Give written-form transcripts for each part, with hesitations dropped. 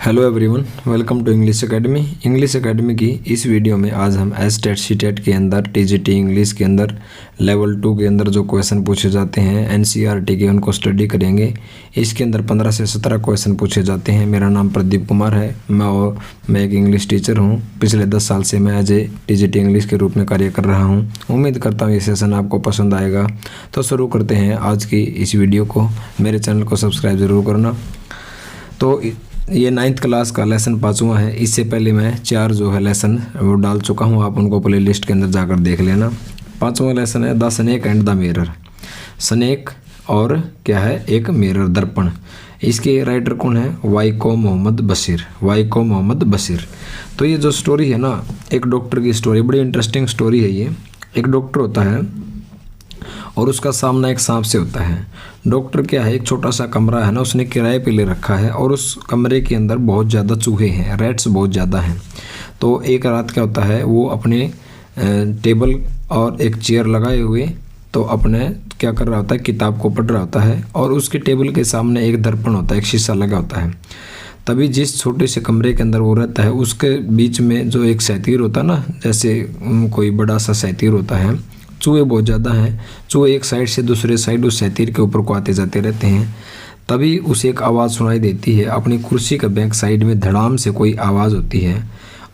Hello everyone, welcome to English academy. English academy की इस video में आज हम एसटेट सीटेट के अंदर टीजीटी इंग्लिश के अंदर लेवल 2 के अंदर जो क्वेश्चन पूछे जाते हैं एनसीईआरटी के, उनको स्टडी करेंगे। इसके अंदर 15 से 17 क्वेश्चन पूछे जाते हैं। मेरा नाम प्रदीप कुमार है। मैं एक इंग्लिश टीचर हूँ। पिछले 10 साल से मैं एज ए टीजीटी इंग्लिश के रूप में कार्य कर रहा हूँ। उम्मीद करता हूँ ये सेशन आपको पसंद आएगा। तो शुरू करते हैं आज की इस वीडियो को। मेरे चैनल को सब्सक्राइब ज़रूर करना। तो ये 9th क्लास का लेसन 5वां है। इससे पहले मैं 4 जो है लेसन वो डाल चुका हूँ, आप उनको प्ले लिस्ट के अंदर जाकर देख लेना। 5वां लेसन है the snake and the mirror. Snake और क्या है, एक मिरर, दर्पण। इसके राइटर कौन है? वाइको मोहम्मद बशीर। वाइको मोहम्मद बशीर। तो ये जो स्टोरी है ना, एक डॉक्टर की स्टोरी, बड़ी इंटरेस्टिंग स्टोरी है ये। एक डॉक्टर होता है और उसका सामना एक सांप से होता है। डॉक्टर क्या है, एक छोटा सा कमरा है ना, उसने किराए पे ले रखा है और उस कमरे के अंदर बहुत ज़्यादा चूहे हैं, रैट्स बहुत ज़्यादा हैं। तो एक रात क्या होता है, वो अपने टेबल और एक चेयर लगाए हुए तो अपने क्या कर रहा होता है, किताब को पढ़ रहा होता है और उसके टेबल के सामने एक दर्पण होता है, एक शीशा लगा होता है। तभी जिस छोटे से कमरे के अंदर वो रहता है, उसके बीच में जो एक सैतीर होता है ना, जैसे कोई बड़ा सा सैतीर होता है। चूहे बहुत ज़्यादा हैं। चूहे एक साइड से दूसरे साइड उस सैतीर के ऊपर को आते जाते रहते हैं। तभी उसे एक आवाज़ सुनाई देती है। अपनी कुर्सी का बैक साइड में धड़ाम से कोई आवाज़ होती है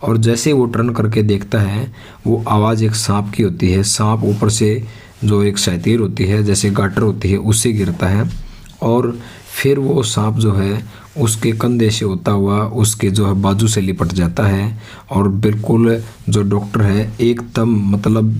और जैसे वो टर्न करके देखता है, वो आवाज़ एक सांप की होती है। सांप ऊपर से जो एक सैतीर होती है, जैसे गाटर होती है, उससे गिरता है और फिर वो सांप जो है उसके कंधे से होता हुआ उसके जो है बाजू से लिपट जाता है और बिल्कुल जो डॉक्टर है एकदम मतलब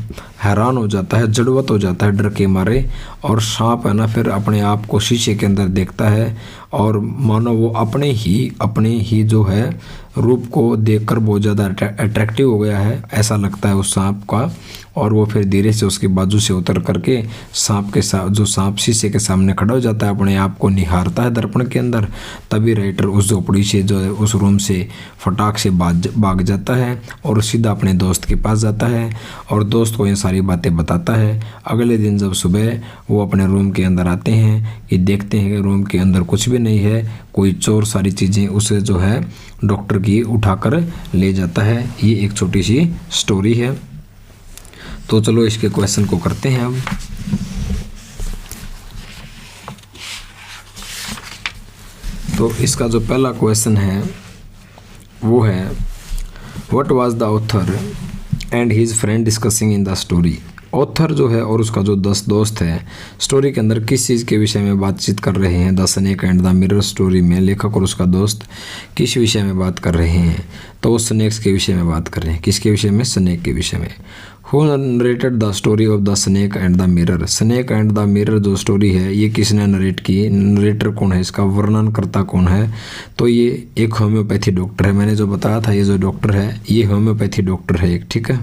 हैरान हो जाता है, जड़वत हो जाता है डर के मारे। और सांप है ना, फिर अपने आप को शीशे के अंदर देखता है और मानो वो अपने ही जो है रूप को देखकर बहुत ज़्यादा अट्रैक्टिव हो गया है, ऐसा लगता है उस सांप का। और वो फिर धीरे से उसके बाजू से उतर करके सांप शीशे के सामने खड़ा हो जाता है, अपने आप को निहारता है दर्पण के अंदर। तभी राइटर उस झोपड़ी से जो है उस रूम से फटाक से भाग जाता है और सीधा अपने दोस्त के पास जाता है और दोस्त को ये सारी बातें बताता है। अगले दिन जब सुबह वो अपने रूम के अंदर आते हैं कि देखते हैं कि रूम के अंदर कुछ भी नहीं है, कोई चोर सारी चीज़ें उसे जो है डॉक्टर की उठाकर ले जाता है। ये एक छोटी सी स्टोरी है। तो चलो इसके क्वेश्चन को करते हैं अब। तो इसका जो पहला क्वेश्चन है वो है, what was the author and his friend discussing in the story. Author जो है और उसका जो 10 दोस्त है स्टोरी के अंदर किस चीज़ के विषय में बातचीत कर रहे हैं। The snake and the mirror story में लेखक और उसका दोस्त किस विषय में बात कर रहे हैं? तो वो स्नेक्स के विषय में बात कर रहे हैं। किसके विषय में? स्नेक के विषय में। Who narrated the story of the snake and the mirror. Snake and the mirror जो स्टोरी है ये किसने नरेट की? नरेटर कौन है, इसका वर्णनकर्ता कौन है? तो ये एक होम्योपैथी डॉक्टर है। मैंने जो बताया था, ये जो डॉक्टर है ये होम्योपैथी डॉक्टर है एक, ठीक है।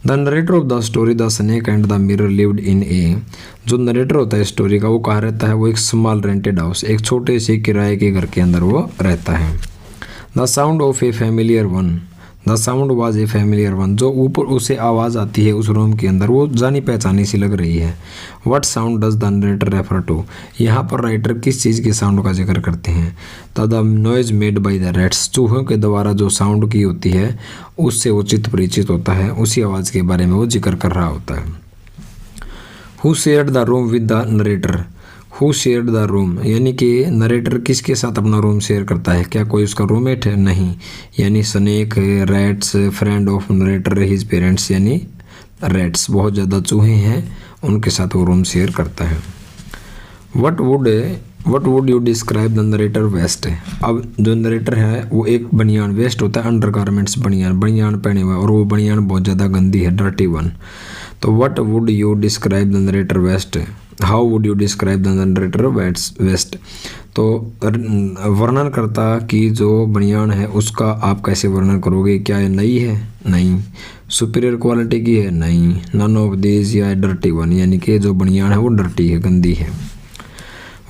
The narrator of the story the snake and the mirror lived in a. जो नरेटर होता है स्टोरी का, वो कहाँ रहता है? वो एक स्मॉल रेंटेड हाउस, एक छोटे से किराए के घर के अंदर वो रहता है। The sound of A familiar one. The sound was a familiar one. जो ऊपर उसे आवाज़ आती है उस रूम के अंदर, वो जानी पहचानी सी लग रही है। What sound does the narrator refer to. यहाँ पर राइटर किस चीज़ के साउंड का जिक्र करते हैं? The noise made by the rats. चूहों के द्वारा जो साउंड की होती है उससे वो चित परिचित होता है, उसी आवाज़ के बारे में वो जिक्र कर रहा होता है। Who shared the room with the narrator. Who shared the room, यानी कि नरेटर किसके साथ अपना रूम शेयर करता है? क्या कोई उसका रूममेट है? नहीं। यानी snake, rats, friend of narrator, his parents, यानी रैट्स बहुत ज़्यादा चूहे हैं, उनके साथ वो रूम शेयर करता है। What would you describe the narrator vest. अब जो नरेटर है वो एक बनियान, वेस्ट होता है अंडर गारमेंट्स, बनियान पहने हुआ है और वो बनियान बहुत ज़्यादा गंदी है, डर्टी वन। तो what would you describe the narrator vest. How would you describe the narrator vest. तो वर्णनकर्ता की जो बनियान है उसका आप कैसे वर्णन करोगे? क्या ये नई है? नहीं। सुपीरियर क्वालिटी की है? नहीं। नन ऑफ दीज, या डर्टी वन, यानी कि जो बनियान है वो डर्टी है, गंदी है।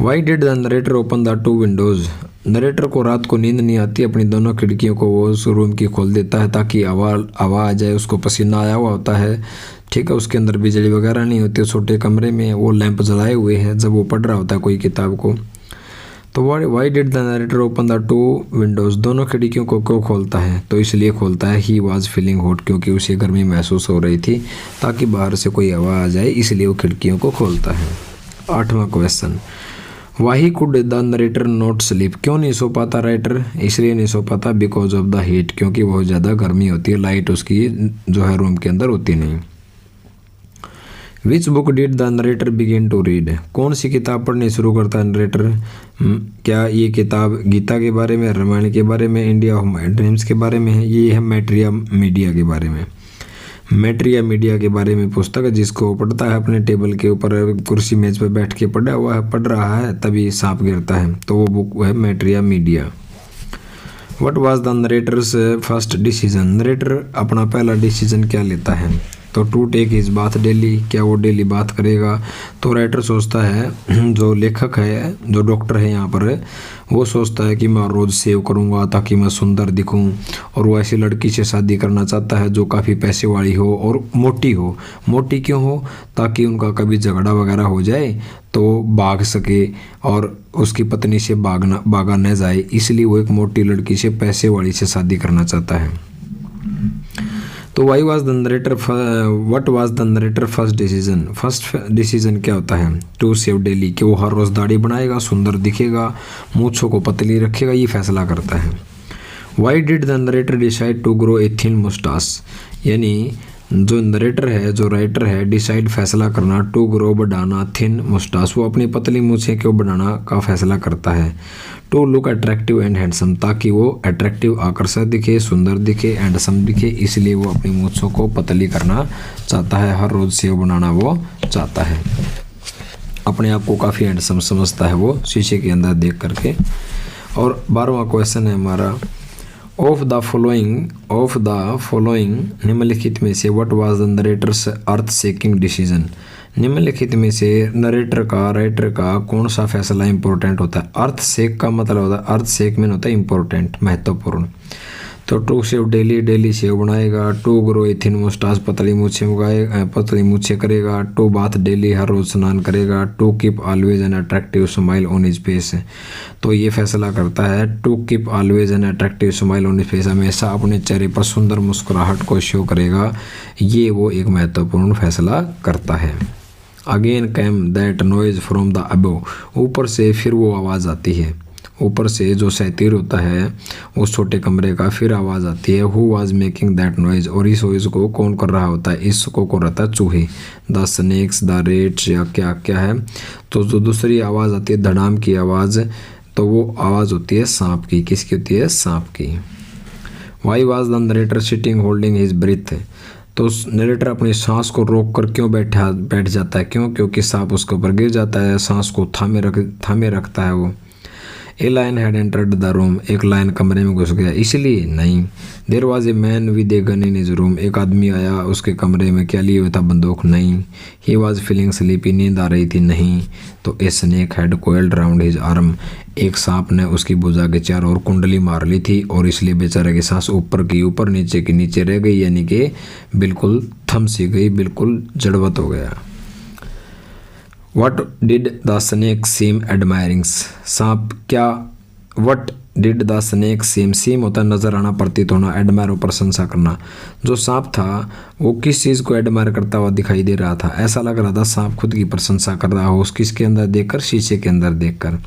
Why did the narrator open the 2 Windows. Narrator को रात को नींद नहीं आती, अपनी दोनों खिड़कियों को वो उस रूम की खोल देता है ताकि हवा आ जाए। उसको पसीना आया हुआ होता है, ठीक है। उसके अंदर बिजली वगैरह नहीं होती, छोटे कमरे में वो लैंप जलाए हुए हैं जब वो पढ़ रहा होता है कोई किताब को। तो why did the narrator open the 2 Windows, दोनों खिड़कियों को क्यों खोलता है? तो इसलिए खोलता है ही वॉज फीलिंग हॉट, क्योंकि उसे गर्मी महसूस हो रही थी, ताकि बाहर से कोई हवा आ जाए, इसलिए वो खिड़कियों को खोलता है। 8वां question, why could the narrator not sleep, क्यों नहीं सो पाता राइटर? इसलिए नहीं सो पाता बिकॉज ऑफ द हीट, क्योंकि बहुत ज़्यादा गर्मी होती है, लाइट उसकी जो है रूम के अंदर होती नहीं। Which book did the narrator begin to read, कौन सी किताब पढ़नी शुरू करता है नरेटर? क्या ये किताब गीता के बारे में, रामायण के बारे में, इंडिया ऑफ माय ड्रीम्स के बारे में है? ये है मैट्रिया मीडिया के बारे में। मैट्रिया मीडिया के बारे में पुस्तक है, जिसको पढ़ता है अपने टेबल के ऊपर कुर्सी मेज पर बैठ के पढ़ा हुआ है, पढ़ रहा है, तभी सांप गिरता है, तो वो बुक है मैट्रिया मीडिया। What was the narrator's first decision, narrator अपना पहला डिसीजन क्या लेता है? तो to take his bath daily, क्या वो डेली बात करेगा? तो राइटर सोचता है, जो लेखक है, जो डॉक्टर है यहाँ पर, वो सोचता है कि मैं रोज़ सेव करूँगा ताकि मैं सुंदर दिखूँ, और वो ऐसी लड़की से शादी करना चाहता है जो काफ़ी पैसे वाली हो और मोटी हो। मोटी क्यों हो? ताकि उनका कभी झगड़ा वगैरह हो जाए तो भाग सके और उसकी पत्नी से भागा न जाए, इसलिए वो एक मोटी लड़की से, पैसे वाली से शादी करना चाहता है। तो what was the narrator first decision, first decision क्या होता है? टू सेव डेली, कि वो हर रोज़ दाढ़ी बनाएगा, सुंदर दिखेगा, मूंछों को पतली रखेगा, ये फैसला करता है। Why did the narrator decide to grow a thin moustache, यानी जो नरेटर है, जो राइटर है, डिसाइड फैसला करना, टू ग्रो बढ़ाना, थिन मुस्टास, वो अपनी पतली मूछें क्यों बढ़ाना का फैसला करता है। To look attractive and handsome, ताकि वो अट्रैक्टिव आकर्षक दिखे, सुंदर दिखे, हैंडसम दिखे, इसलिए वो अपनी मूछों को पतली करना चाहता है, हर रोज़ सेव बनाना वो चाहता है, अपने आप को काफ़ी हैंडसम समझता है वो शीशे के अंदर देख करके। और 12वां क्वेश्चन है हमारा, ऑफ द फॉलोइंग निम्नलिखित में से what was the narrator's earth shaking decision, निम्नलिखित में से नरेटर का, राइटर का कौन सा फैसला इंपॉर्टेंट होता है? अर्थ शेक का मतलब होता है, अर्थ शेक में होता है इंपॉर्टेंट, महत्वपूर्ण। तो to shave daily, daily shave बनाएगा। To grow a thin moustache, पतली मूछें करेगा। टू बाथ डेली, हर रोज स्नान करेगा। To keep always an attractive smile on his face, तो ये फैसला करता है to keep always an attractive smile on his face, हमेशा अपने चेहरे पर सुंदर मुस्कुराहट को शो करेगा, ये वो एक महत्वपूर्ण फैसला करता है। Again came that noise from the above, ऊपर से फिर वो आवाज़ आती है, ऊपर से जो सैतीर होता है उस छोटे कमरे का, फिर आवाज़ आती है। Who was making that noise, और इस नॉइज को कौन कर रहा होता है? इसको कर रहा था चूहे, द स्नेक्स, द रेट्स, या क्या क्या है। तो जो दूसरी आवाज़ आती है धड़ाम की आवाज़, तो वो आवाज़ होती है सांप की। किसकी होती है? सांप की। Why was the narrator sitting holding his breath, तो नरेटर अपनी सांस को रोक कर क्यों बैठ जाता है? क्यों? क्योंकि सांप उसके ऊपर गिर जाता है, सांस को थामे रखता है वो। A lion had entered the room, एक लायन कमरे में घुस गया, इसलिए नहीं। There was a man with a gun in his room, एक आदमी आया उसके कमरे में, क्या लिए हुआ था? बंदूक, नहीं। ही वाज फीलिंग स्लीपी, नींद आ रही थी, नहीं। तो a snake had coiled round his arm, एक सांप ने उसकी भुजा के चारों ओर कुंडली मार ली थी, और इसलिए बेचारे की सांस ऊपर की ऊपर, नीचे की नीचे रह गई, यानी कि बिल्कुल थम सी गई, बिल्कुल जड़वत हो गया। What did the snake seem admiring, सांप क्या? What did the snake seem होता है नजर आना, प्रतीत होना, एडमायर प्रशंसा करना। जो सांप था वो किस चीज़ को एडमायर करता हुआ दिखाई दे रहा था? ऐसा लग रहा था सांप खुद की प्रशंसा कर रहा हो, किसके अंदर देखकर? शीशे के अंदर देखकर।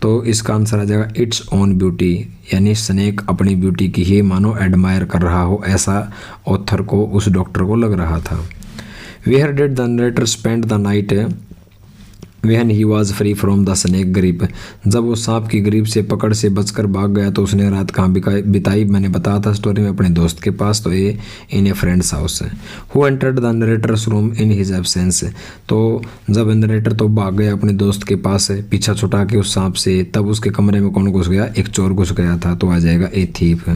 तो इसका आंसर आ जाएगा इट्स ओन ब्यूटी, यानी स्नेक अपनी ब्यूटी की ही मानो एडमायर कर रहा हो, ऐसा ऑथर को, उस डॉक्टर को लग रहा था। Where did the narrator spend the night when he was free from the snake grip, जब वो सांप की ग्रिप से, पकड़ से बचकर भाग गया, तो उसने रात कहाँ बिताई? मैंने बताया था स्टोरी में, अपने दोस्त के पास, तो ये in a friend's house. Who entered the narrator's room in his absence, तो जब नरेटर तो भाग गया अपने दोस्त के पास पीछा छुटा के उस सांप से, तब उसके कमरे में कौन घुस गया? एक चोर घुस गया था, तो आ जाएगा a thief.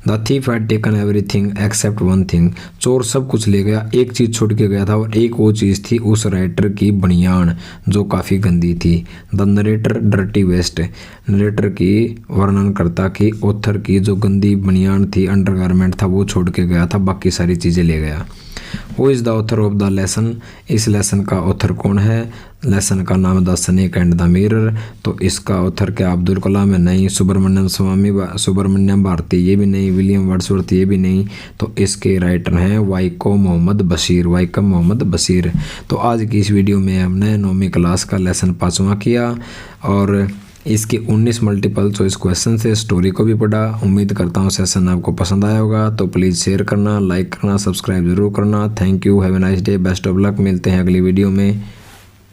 The thief had taken everything except one thing, चोर सब कुछ ले गया, एक चीज़ छूट के गया था, और एक वो चीज़ थी उस राइटर की बनियान, जो काफ़ी गंदी थी। The narrator dirty vest, narrator की वर्णनकर्ता की, ऑथर की जो गंदी बनियान थी, अंडरगारमेंट था, वो छोड़ के गया था, बाकी सारी चीज़ें ले गया। Who is the author of the lesson, इस लेसन का ऑथर कौन है? लेसन का नाम the snake and the mirror, तो इसका ऑथर क्या अब्दुल कलाम है? नहीं। सुब्रमण्यम भारती, ये भी नहीं। विलियम वर्ड्सवर्थ, ये भी नहीं। तो इसके राइटर हैं वाइकम मोहम्मद बशीर। तो आज की इस वीडियो में हमने 9वीं क्लास का लेसन 5वां किया और इसके 19 मल्टीपल चॉइस क्वेश्चन से स्टोरी को भी पढ़ा। उम्मीद करता हूँ सेशन आपको पसंद आया होगा। तो प्लीज़ शेयर करना, लाइक करना, सब्सक्राइब जरूर करना। Thank you, have a nice day, best of luck. मिलते हैं अगली वीडियो में।